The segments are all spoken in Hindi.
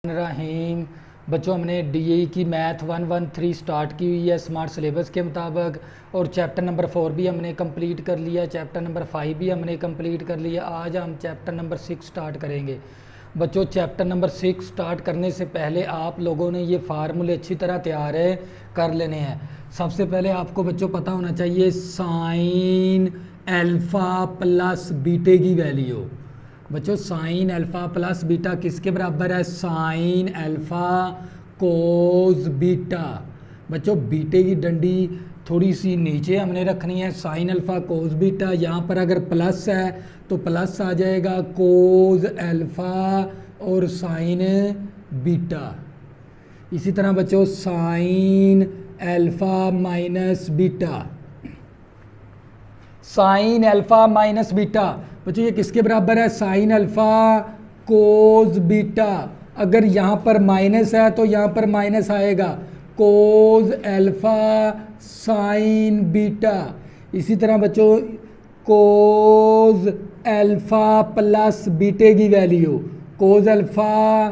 रहीम। बच्चों हमने डीई की मैथ 113 स्टार्ट की हुई है स्मार्ट सिलेबस के मुताबिक, और चैप्टर नंबर 4 भी हमने कंप्लीट कर लिया, चैप्टर नंबर 5 भी हमने कंप्लीट कर लिया। आज हम चैप्टर नंबर 6 स्टार्ट करेंगे। बच्चों चैप्टर नंबर 6 स्टार्ट करने से पहले आप लोगों ने ये फार्मूले अच्छी तरह तैयार कर लेने हैं। सबसे पहले आपको बच्चों पता होना चाहिए साइन अल्फ़ा प्लस बीटे की वैल्यू। बच्चों साइन अल्फ़ा प्लस बीटा किसके बराबर है? साइन अल्फ़ा कोस बीटा। बच्चों बीटे की डंडी थोड़ी सी नीचे हमने रखनी है। साइन अल्फ़ा कोस बीटा, यहाँ पर अगर प्लस है तो प्लस आ जाएगा कोस अल्फ़ा और साइन बीटा। इसी तरह बच्चों sine alpha minus beta, sine alpha minus beta. बच्चों ये किसके बराबर है? Sine alpha cos beta. अगर यहाँ पर माइनस है तो यहाँ पर माइनस आएगा कोस अल्फ़ा साइन बीटा। इसी तरह बच्चों कोस अल्फ़ा प्लस बीटे की value cos alpha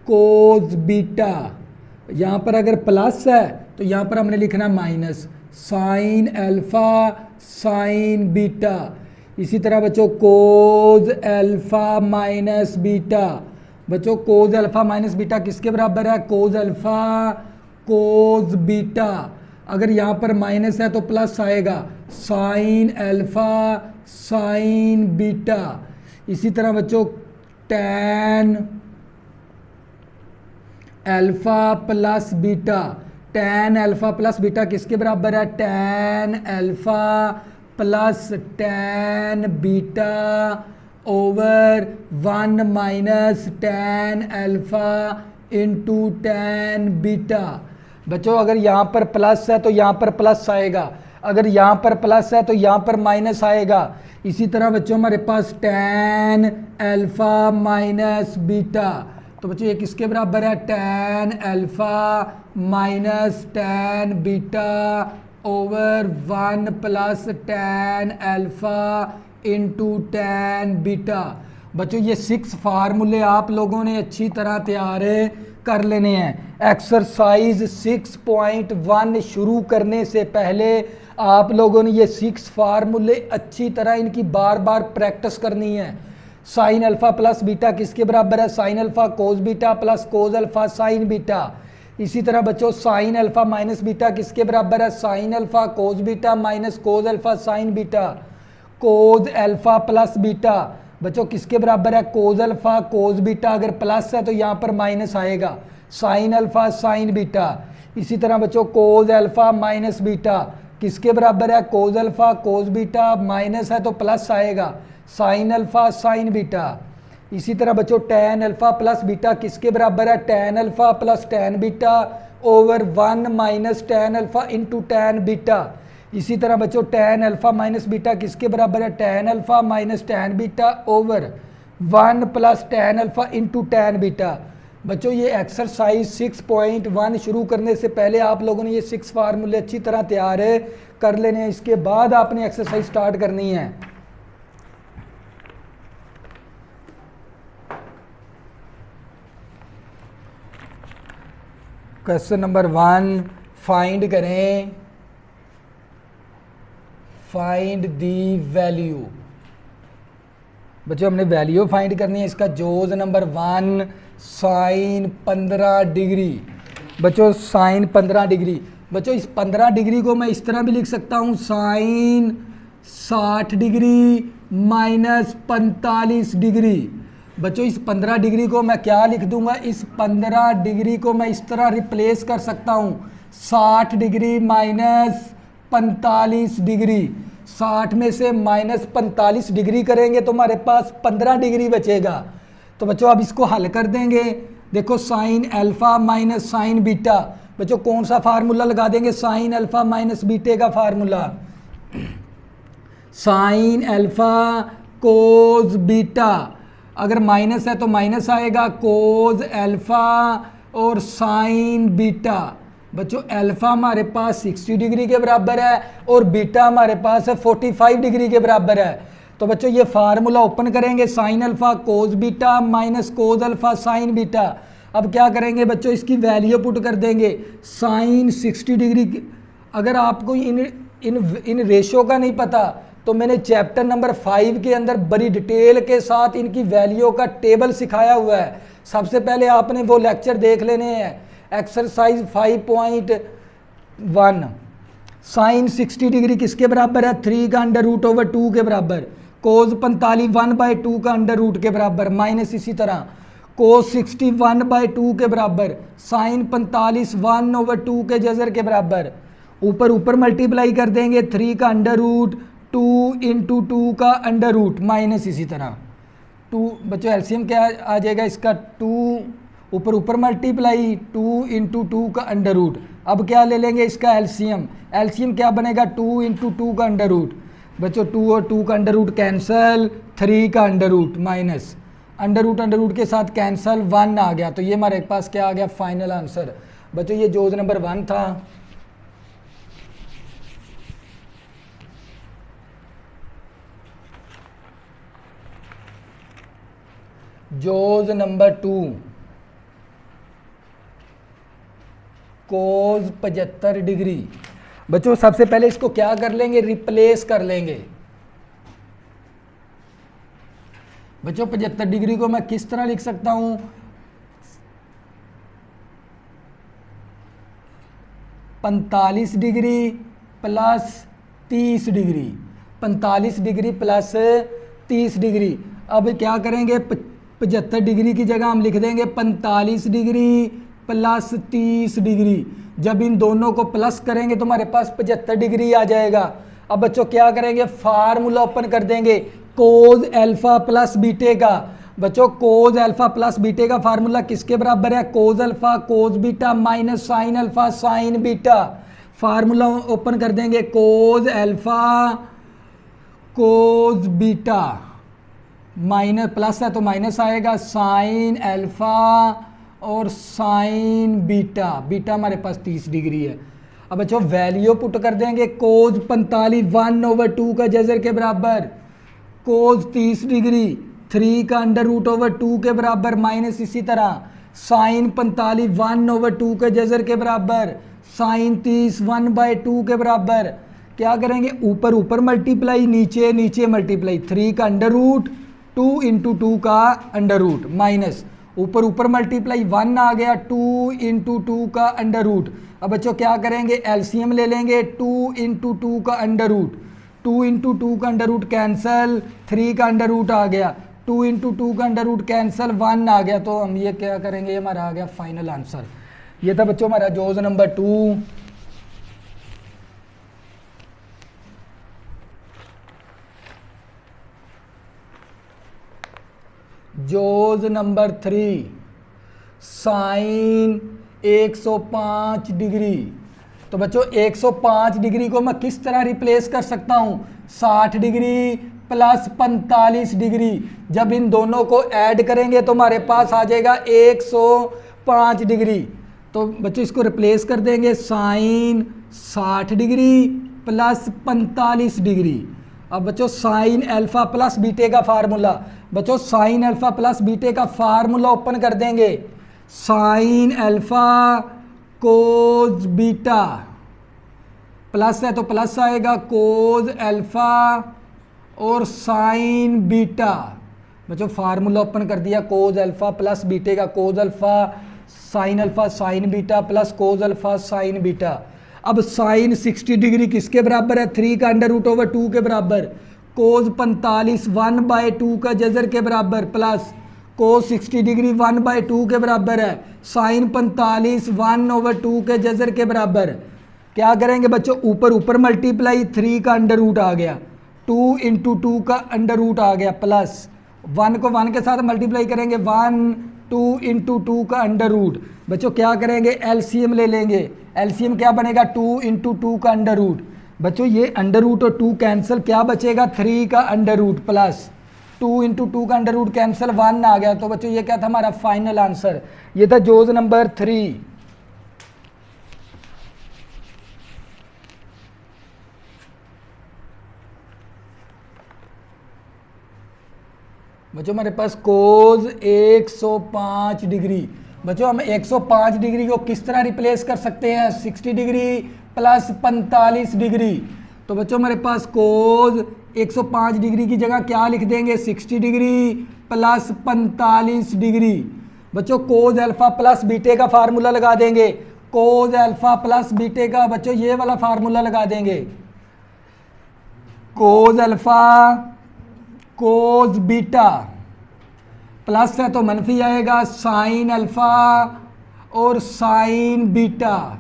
cos beta. यहाँ पर अगर प्लस है तो यहाँ पर हमने लिखना minus sine alpha sine beta. इसी तरह बच्चों कोस अल्फ़ा माइनस बीटा। बच्चों कोस अल्फ़ा माइनस बीटा किसके बराबर है? Cos alpha cos beta. अगर यहाँ पर माइनस है तो प्लस आएगा साइन अल्फ़ा साइन बीटा। इसी तरह बच्चों tan alpha plus beta, tan alpha plus beta किसके बराबर है? Tan alpha plus tan beta over 1 minus tan alpha into tan beta. बच्चों अगर यहाँ पर प्लस है तो यहाँ पर प्लस आएगा, अगर यहाँ पर प्लस है तो यहाँ पर माइनस आएगा। इसी तरह बच्चों हमारे पास टैन अल्फ़ा माइनस बीटा, तो बच्चों ये किसके बराबर है? Tan alpha minus tan beta over 1 plus tan alpha into tan beta. बच्चों ये 6 फार्मूले आप लोगों ने अच्छी तरह तैयार कर लेने हैं। एक्सरसाइज 6.1 शुरू करने से पहले आप लोगों ने ये 6 फार्मूले अच्छी तरह इनकी बार बार प्रैक्टिस करनी है। साइन अल्फ़ा प्लस बीटा किसके बराबर है? Sine alpha cos beta plus cos alpha sine beta. इसी तरह बच्चों साइन अल्फ़ा माइनस बीटा किसके बराबर है? Sine alpha cos beta minus cos alpha sine beta. Cos alpha plus beta बच्चों किसके बराबर है? Cos alpha cos beta. अगर प्लस है तो यहाँ पर माइनस आएगा साइन अल्फ़ा साइन बीटा। इसी तरह बच्चों कोस अल्फ़ा माइनस बीटा किसके बराबर है? Cos alpha cos beta, minus है तो प्लस आएगा साइन अल्फ़ा साइन बीटा। इसी तरह बच्चों टैन अल्फ़ा प्लस बीटा किसके बराबर है? Tan alpha plus tan beta over 1 minus tan alpha into tan beta. इसी तरह बच्चों टैन अल्फ़ा माइनस बीटा किसके बराबर है? Tan alpha minus tan beta over 1 plus tan alpha into tan beta. बच्चों ये एक्सरसाइज 6.1 शुरू करने से पहले आप लोगों ने ये 6 फार्मूले अच्छी तरह तैयार कर लेने हैं। इसके बाद आपने एक्सरसाइज स्टार्ट करनी है। क्वेश्चन नंबर 1 फाइंड करें, फाइंड दी वैल्यू। बच्चों हमने वैल्यू फाइंड करनी है। इसका जोज नंबर 1 साइन 15 डिग्री। बच्चों साइन 15 डिग्री, बच्चों इस 15 डिग्री को मैं इस तरह भी लिख सकता हूँ साइन 60 डिग्री माइनस 45 डिग्री। बच्चों इस 15 डिग्री को मैं क्या लिख दूंगा? इस 15 डिग्री को मैं इस तरह रिप्लेस कर सकता हूँ 60 डिग्री माइनस 45 डिग्री। 60 में से माइनस 45 डिग्री करेंगे तो हमारे पास 15 डिग्री बचेगा। तो बच्चों अब इसको हल कर देंगे। देखो sine alpha minus sine beta, बच्चों कौन सा फार्मूला लगा देंगे? साइन अल्फ़ा माइनस बीटे का formula. Sine alpha cos beta, अगर माइनस है तो माइनस आएगा कोस अल्फ़ा और साइन बीटा। बच्चों अल्फ़ा हमारे पास 60 डिग्री के बराबर है और बीटा हमारे पास है 45 डिग्री के बराबर है। तो बच्चों ये फार्मूला ओपन करेंगे sine alpha cos beta minus cos alpha sine beta. अब क्या करेंगे बच्चों, इसकी वैल्यू पुट कर देंगे। साइन 60 डिग्री, अगर आपको इन रेशो का नहीं पता तो मैंने चैप्टर नंबर 5 के अंदर बड़ी डिटेल के साथ इनकी वैल्यू का टेबल सिखाया हुआ है। सबसे पहले आपने वो लेक्चर देख लेने हैं। एक्सरसाइज 5.1, साइन 60 डिग्री किसके बराबर है, 3 का अंडर रूट ओवर 2 के बराबर। कोज 45 1/2 का अंडर रूट के बराबर, माइनस इसी तरह कोस 60 1/2 के बराबर, साइन 45 1/2 के जजर के बराबर। ऊपर मल्टीप्लाई कर देंगे, 3 का अंडर रूट 2 इंटू 2 का अंडर रूट, माइनस इसी तरह 2। बच्चों एलसीएम क्या आ जाएगा इसका, 2 ऊपर मल्टीप्लाई 2 इंटू 2 का अंडर रूट। अब क्या ले लेंगे इसका एलसीएम, एलसीएम क्या बनेगा, 2 इंटू 2 का अंडर रूट। बच्चों 2 और 2 का अंडर रूट कैंसल, 3 का under root minus under root के साथ कैंसल, 1 आ गया। तो ये हमारे पास क्या आ गया, फाइनल आंसर। बच्चों ये जोज नंबर 1 था। जोज नंबर 2, कोज 75 डिग्री। बच्चों सबसे पहले इसको क्या कर लेंगे, रिप्लेस कर लेंगे। बच्चों 75 डिग्री को मैं किस तरह लिख सकता हूं, 45 degree plus 30 degree, 45 degree plus 30 degree. अब क्या करेंगे, 75 डिग्री की जगह हम लिख देंगे 45 डिग्री प्लस 30 डिग्री। जब इन दोनों को प्लस करेंगे तो हमारे पास 75 डिग्री आ जाएगा। अब बच्चों क्या करेंगे, फार्मूला ओपन कर देंगे, कोज अल्फा प्लस बीटे का। बच्चों कोज अल्फा प्लस बीटे का फार्मूला किसके बराबर है, cos alpha cos beta minus sine alpha sine beta. Formula open कर देंगे, cos alpha cos beta, minus plus है तो माइनस आएगा, साइन अल्फा और साइन बीटा, बीटा हमारे पास 30 डिग्री है। अब बच्चों वैल्यू पुट कर देंगे, कोज 45 1/2 का जजर के बराबर, कोज 30 डिग्री 3 का अंडर रूट ओवर 2 के बराबर, माइनस इसी तरह साइन 45 1/2 के जजर के बराबर, साइन 30 1/2 के बराबर। क्या करेंगे, ऊपर मल्टीप्लाई, नीचे मल्टीप्लाई, 3 का अंडर रूट 2 इंटू 2 का अंडर रूट, माइनस ऊपर मल्टीप्लाई 1 आ गया, 2 इंटू 2 का अंडर रूट। अब बच्चों क्या करेंगे, एलसीएम ले लेंगे, 2 इंटू 2 का अंडर रूट, 2 इंटू 2 का अंडर रूट कैंसल, 3 का अंडर रूट आ गया, 2 इंटू 2 का अंडर रूट कैंसल, 1 आ गया। तो हम ये क्या करेंगे, हमारा आ गया फाइनल आंसर। ये था बच्चों हमारा जोज नंबर 2। जोज नंबर 3, साइन 105 डिग्री। तो बच्चों 105 डिग्री को मैं किस तरह रिप्लेस कर सकता हूं, 60 डिग्री प्लस 45 डिग्री। जब इन दोनों को ऐड करेंगे तो हमारे पास आ जाएगा 105 डिग्री। तो बच्चों इसको रिप्लेस कर देंगे, साइन 60 डिग्री प्लस 45 डिग्री। अब बच्चों साइन अल्फा प्लस बीटे का फार्मूला, बच्चों साइन अल्फा प्लस बीटे का फार्मूला ओपन कर देंगे, sine alpha cos beta, plus है तो प्लस आएगा, कोज अल्फा और साइन बीटा। बच्चों फार्मूला ओपन कर दिया, कोज अल्फा प्लस बीटे का, कोज अल्फा साइन बीटा प्लस कोज अल्फा साइन बीटा। अब साइन 60 डिग्री किसके बराबर है, 3 का अंडर रूट ओवर 2 के बराबर, कोज 45 1/2 का जजर के बराबर, प्लस कोज 60 डिग्री 1/2 के बराबर है, साइन 45 1/2 के जजर के बराबर। क्या करेंगे बच्चों, ऊपर मल्टीप्लाई, 3 का अंडर रूट आ गया, 2 इंटू 2 का अंडर रूट आ गया, प्लस 1 को 1 के साथ मल्टीप्लाई करेंगे, 1 2 इंटू 2 का अंडर रूट। बच्चों क्या करेंगे, एलसीएम ले लेंगे, एलसीएम क्या बनेगा, 2 इंटू 2 का अंडर रूट। बच्चों ये अंडर रूट और 2 कैंसिल, क्या बचेगा, 3 का अंडर रूट प्लस 2 इंटू 2 का अंडर रूट कैंसिल, 1 आ गया। तो बच्चों ये क्या था हमारा फाइनल आंसर। ये था जोज नंबर 3। बच्चों हमारे पास कोज 105 डिग्री, बच्चों हम 105 डिग्री को किस तरह रिप्लेस कर सकते हैं, 60 डिग्री प्लस 45 डिग्री। तो बच्चों हमारे पास कोज 105 डिग्री की जगह क्या लिख देंगे, 60 डिग्री प्लस 45 डिग्री। बच्चों कोज अल्फा प्लस बीटे का फार्मूला लगा देंगे, कोज अल्फा प्लस बीटे का बच्चों ये वाला फार्मूला लगा देंगे, cos alpha cos beta plus है तो मनफी आएगा साइन अल्फा और साइन बीटा।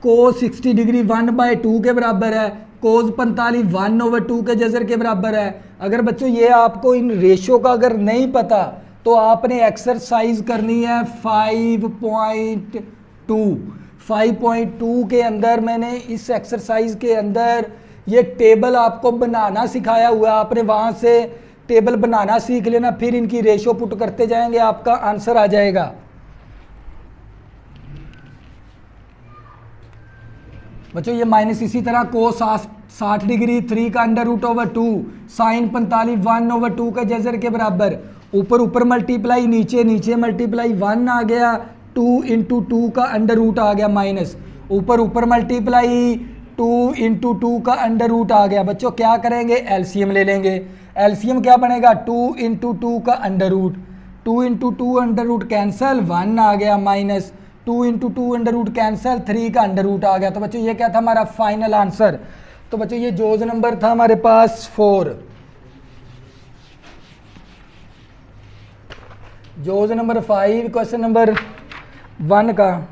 कोस 60 डिग्री 1/2 के बराबर है, कोस 45 1/2 के जजर के बराबर है। अगर बच्चों ये आपको इन रेशो का अगर नहीं पता तो आपने एक्सरसाइज करनी है 5.2 के अंदर मैंने इस एक्सरसाइज के अंदर ये टेबल आपको बनाना सिखाया हुआ है, आपने वहाँ से टेबल बनाना सीख लेना, फिर इनकी रेशो पुट करते जाएंगे आपका आंसर आ जाएगा। बच्चों ये माइनस इसी तरह कोस 60 डिग्री 3 का √2 साइन 45 1/2 के जजर के बराबर, ऊपर ऊपर मल्टीप्लाई नीचे नीचे मल्टीप्लाई 1 आ गया, 2 × 2 का √रूट आ गया माइनस, ऊपर ऊपर मल्टीप्लाई 2 × 2 का √रूट आ गया। बच्चों क्या करेंगे, एलसीएम ले लेंगे, एलसीएम क्या बनेगा 2 × 2 का √रूट, 2 × 2 √रूट कैंसिल 1 आ गया माइनस, 2 × 2 √रूट कैंसिल 3 का √रूट आ गया। तो बच्चों ये क्या था हमारा फाइनल आंसर। तो बच्चों ये जोज नंबर था हमारे पास 4। जोज नंबर 5 क्वेश्चन नंबर 1 का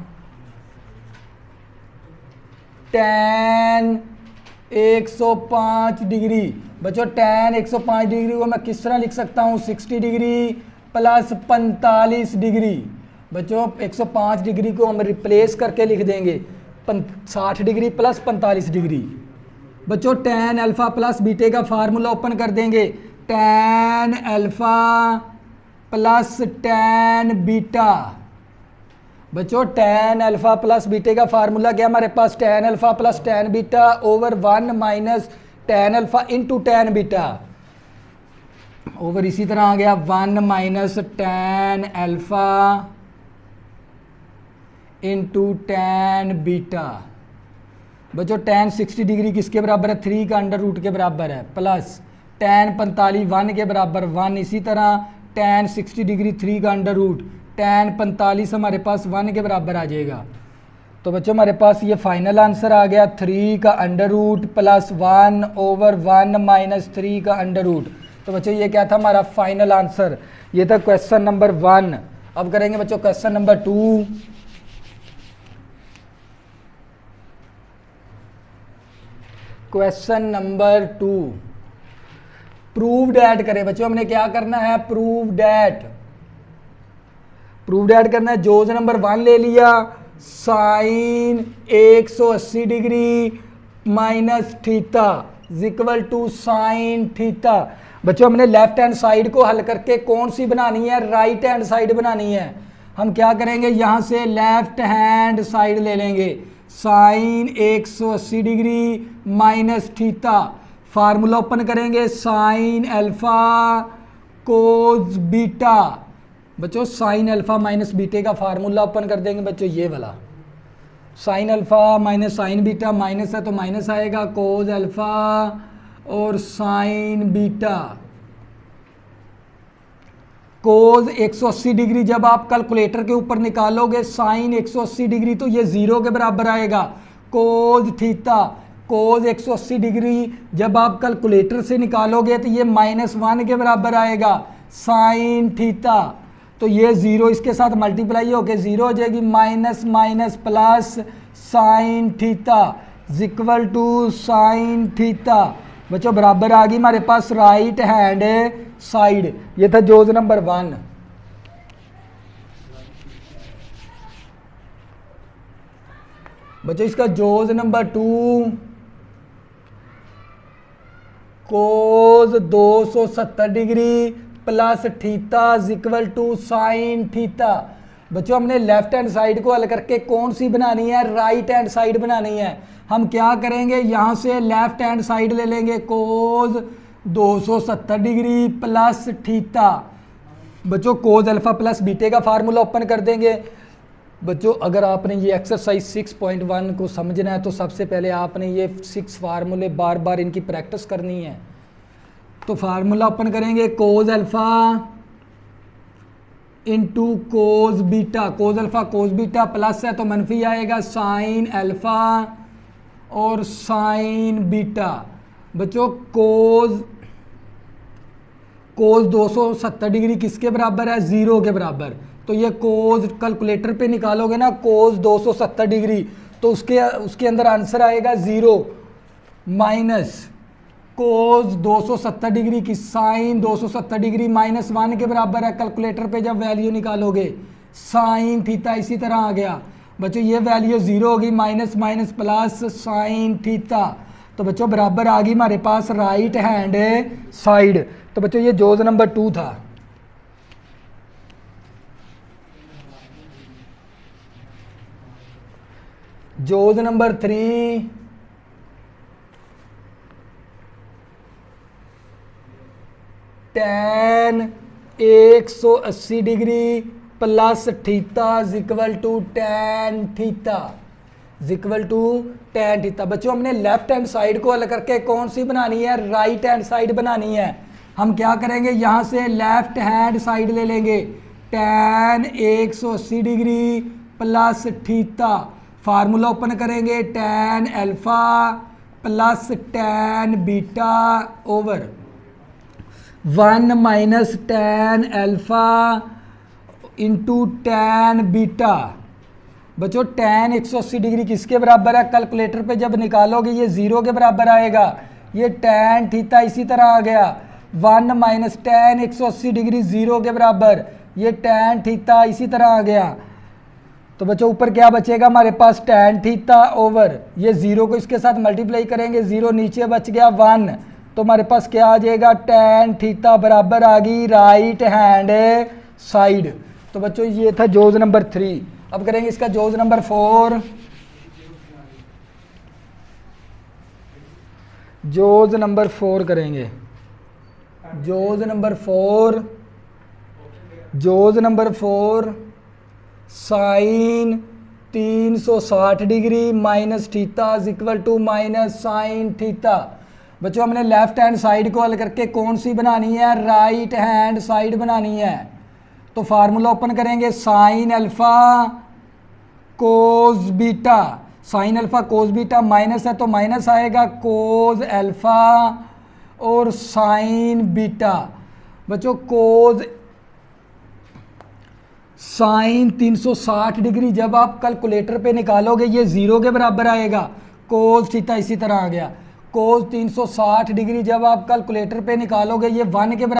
tan 105 डिग्री। बच्चों tan 105 डिग्री को मैं किस तरह लिख सकता हूँ, 60 डिग्री प्लस 45 डिग्री। बच्चों 105 डिग्री को हम रिप्लेस करके लिख देंगे 60 डिग्री प्लस 45 डिग्री। बच्चों tan अल्फा प्लस बीटे का फार्मूला ओपन कर देंगे, tan alpha plus tan beta. बच्चों tan अल्फा प्लस बीटे का फार्मूला क्या हमारे पास, tan alpha plus tan beta over 1 minus tan alpha into tan beta over इसी तरह आ गया 1 minus tan alpha into tan beta. बच्चों tan 60 डिग्री किसके बराबर है, 3 का √रूट के बराबर है, प्लस tan 45 1 के बराबर 1, इसी तरह tan 60 डिग्री 3 का √रूट, tan 45 हमारे पास 1 के बराबर आ जाएगा। तो बच्चों हमारे पास ये फाइनल आंसर आ गया 3 का √रूट प्लस 1 ओवर 1 माइनस 3 का √रूट। तो बच्चों ये क्या था हमारा फाइनल आंसर, ये था क्वेश्चन नंबर 1। अब करेंगे बच्चों question number 2। Question number 2 prove that करें। बच्चों हमने क्या करना है, प्रूव डैट करना है। जोज नंबर 1 ले लिया, sine 180 degree minus theta equal to sine theta. बच्चों हमने लेफ्ट हैंड साइड को हल करके कौन सी बनानी है, राइट हैंड साइड बनानी है। हम क्या करेंगे, यहाँ से लेफ्ट हैंड साइड ले लेंगे, sine 180 degree minus theta, formula open करेंगे साइन अल्फा कोस बीटा। बच्चों साइन अल्फा माइनस बीटे का फार्मूला ओपन कर देंगे बच्चों, ये वाला sine alpha minus sine beta, minus है तो माइनस आएगा, कोस अल्फा और साइन बीटा। कोस 180 डिग्री जब आप कैलकुलेटर के ऊपर निकालोगे साइन 180 डिग्री तो ये 0 के बराबर आएगा। कोस थीटा कोस 180 डिग्री जब आप कैलकुलेटर से निकालोगे तो ये -1 के बराबर आएगा साइन थीटा। तो ये 0 इसके साथ मल्टीप्लाई होके 0 हो जाएगी, minus minus plus sine theta equal to sine theta. बच्चों बराबर आ गई हमारे पास राइट हैंड साइड। ये था जोज नंबर 1। बच्चों इसका जोज number 2 cos 270 degree plus theta equal to sine theta. बच्चों हमने लेफ्ट हैंड साइड को हल करके कौन सी बनानी है, राइट हैंड साइड बनानी है। हम क्या करेंगे, यहाँ से लेफ्ट हैंड साइड ले लेंगे, कोस 270 डिग्री प्लस थीटा बच्चों कोज अल्फ़ा प्लस बीटे का फार्मूला ओपन कर देंगे। बच्चों अगर आपने ये एक्सरसाइज 6.1 को समझना है तो सबसे पहले आपने ये 6 फार्मूले बार बार इनकी प्रैक्टिस करनी है। तो फार्मूला ओपन करेंगे कोज अल्फ़ा इंटू कोज बीटा, कोज अल्फ़ा कोज बीटा प्लस है तो मनफी आएगा साइन अल्फ़ा और साइन बीटा। बच्चों कोज 270 डिग्री किसके बराबर है, 0 के बराबर। तो ये कोज कैलकुलेटर पे निकालोगे ना कोज 270 डिग्री तो उसके अंदर आंसर आएगा 0 माइनस कोज 270 डिग्री की साइन 270 डिग्री माइनस 1 के बराबर है। कैलकुलेटर पे जब वैल्यू निकालोगे साइन थीटा इसी तरह आ गया। बच्चों ये वैल्यू 0 होगी, minus minus plus sine theta. तो बच्चों बराबर आ गई हमारे पास राइट हैंड साइड। तो बच्चों ये जोज नंबर 2 था। जोज number 3 tan 180 degree plus theta equal to tan theta equal to tan theta. बच्चों हमने लेफ्ट हैंड साइड को हल करके कौन सी बनानी है, राइट हैंड साइड बनानी है। हम क्या करेंगे, यहाँ से लेफ्ट हैंड साइड ले लेंगे tan 180 degree plus theta. Formula open करेंगे tan alpha plus tan beta over 1 minus tan alpha into tan beta. बच्चों tan 180 डिग्री किसके बराबर है, कैलकुलेटर पे जब निकालोगे ये 0 के बराबर आएगा। ये tan थीटा इसी तरह आ गया 1 माइनस tan 180 डिग्री 0 के बराबर, ये tan थीटा इसी तरह आ गया। तो बच्चों ऊपर क्या बचेगा हमारे पास tan थीटा ओवर ये 0 को इसके साथ मल्टीप्लाई करेंगे, 0 नीचे बच गया 1। तो हमारे पास क्या आ जाएगा, tan थीटा बराबर आ गई राइट हैंड साइड। तो बच्चों ये था जोज नंबर 3। अब करेंगे इसका जोज नंबर 4। जोज नंबर 4 करेंगे। जोज number 4 sine 360 degree minus theta equal to minus sine theta. बच्चों हमने लेफ्ट हैंड साइड को हल करके कौन सी बनानी है, राइट हैंड साइड बनानी है। तो फार्मूला ओपन करेंगे sine alpha cos beta, sign alpha cos beta minus है तो माइनस आएगा कोस अल्फा और साइन बीटा। बच्चों कोस साइन 360 डिग्री जब आप कैलकुलेटर पे निकालोगे ये 0 के बराबर आएगा। कोस थीटा इसी तरह आ गया। कोस 360 डिग्री जब आप कैलकुलेटर पे निकालोगे ये 1 के बराबर